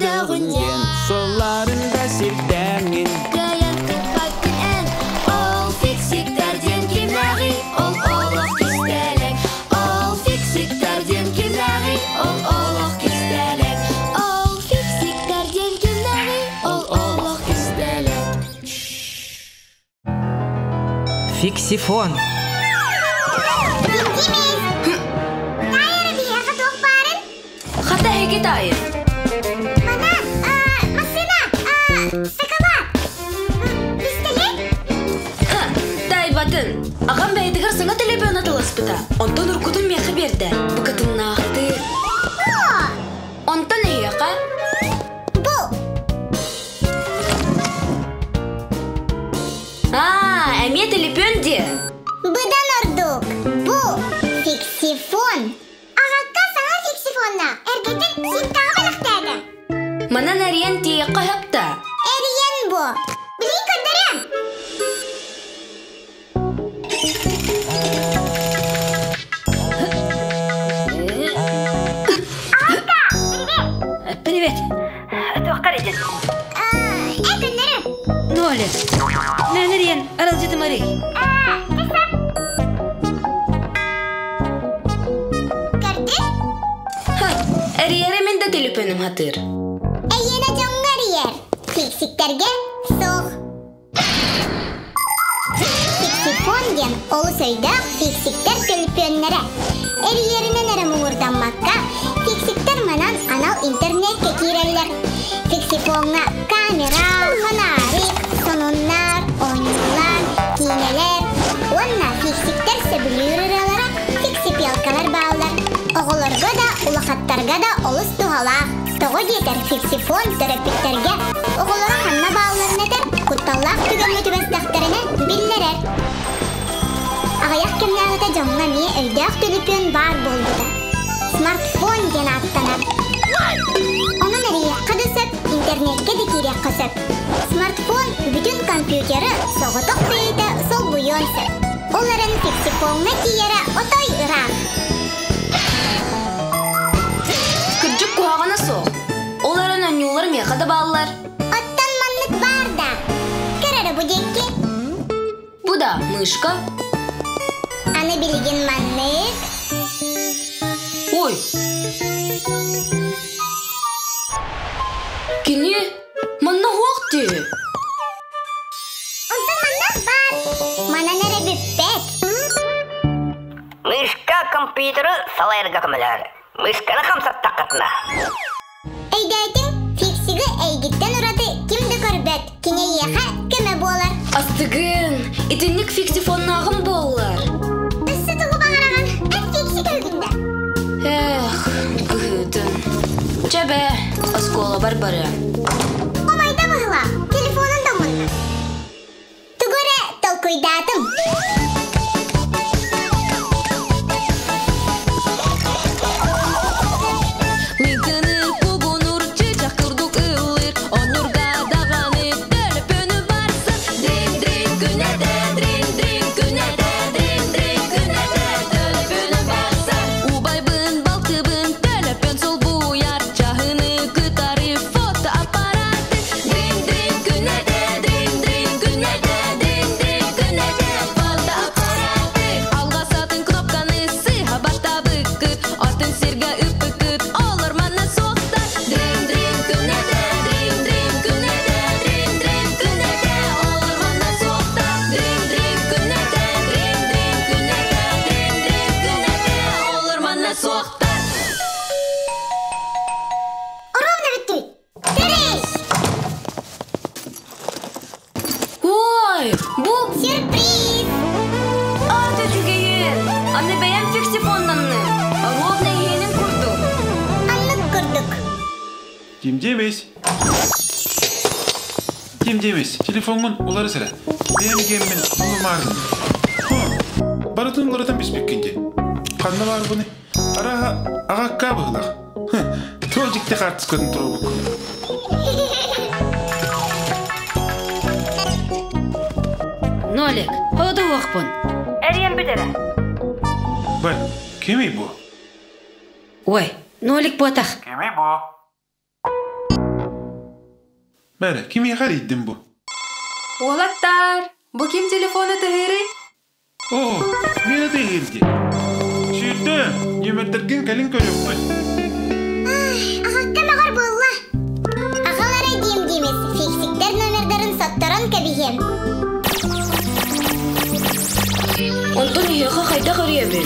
дөгүнен соларында сирдәңин Даян кыппатын ол фиксиктерден кимнәги ол олох кистәлек ол фиксиктерден кимнәги ол олох кистәлек ол фиксиктерден кимнәги ол олох кистәлек Фиксифон. Хата һеге тайыр Тайбатын Ағам бәйдігір сыңа телебен атылыспыта Онтон ұркутын меқі берді Бұқытын нақты Онтон еқа Бұл Әме телебен де Бұдан ұрдық Бұл фиксифон Ағаққа саңа фиксифонна әргетін сен тағы балықтады Манан әрен тие қайапта Әриен бұл Білей көндірем Привет. Это Вахкаридин. Көндірем Нолик. Нәнерен, арал жеті Марей. Көрді? Әрері мен де телебенім хатыр Әйені жоңғар ер Фиксиктерге соқ Фиксифон ден ол сөйді фиксиктер телепөннері Әрерінен әрі мұңырданмаққа Фиксиктер манан анал интернетке кирелер Фиксифонға камера, фонарик, сонунлар, ойнулар, кинелер Онна фиксиктер сөбілюрералара фиксипелкалар bağlar Оғыларға да, улақаттарға да олыс туғалақ Тоғы детер фиксифон терапевттерге оғылыға қанна bağlarына тер құтталлақ түгімі түбәстіқтеріне биллерер Ағаяқ кемнағыда жоңға мие өйдіғ телепен бар болды да Смартфон ден аттанар Оның әрейек қадысып, интернетке де керек қысып Смартфон бүтін компьютері соғытық бейді сол бұйонсып Оларын фиксифонға киері отой ұрақ Күрджік құғағына соқ Оларын өңнеулар меқады балылар Оттан манлық бар да Көрері бұ декке Бұ да мышка Аны білген манлық Ой Кене Манна хоқты Онтан манлық бар Манан әрі бүппет Мышка компьютеры салайырға кімілер. Мышканы қамсаттақ қатына. Әйдәйтін фиксигі әйгіттен ұрады кімді көрбет Кене еға кімі болар Астығын Итіннік фиксифоннағым болылар Үсі тұғы бағараған әт фикси көлгінді Эх, күхітін Чәбә, аскола бар-бары Омайда бұғыла, телефонын да мұнна Түгірі толкуйдатым Ой, bu Сюрприз! Аты жүгейін Аны бәйін фиксифоннанны Ровна енін күрді Анлық күрдік. Демдемес, телефонын олары сірі. Бәйімгенмен ұлы мардың. Барытын ұлардан беспеккенде. Қанна бар бұны? Араға ағаққа бұғылақ. Тұл жікте қартыс көдің тұру бұқ. Нолик, хода уақпын. Әриен бітері. Бар, кемей бұ? Ой, Нолик бұатақ. Кемей бұ? Bere, kimi xariddin bu? Oğlattar, bu kim telefonu tahiri? Oo, meni de geldi. Şurada, yemetlergen kalın körüptü. Ahakka mağar bolla. Ağalara diyemiz. Fiksikler nomerdарын sottoron kabihem. Ondan yaha hayda qarıya bir.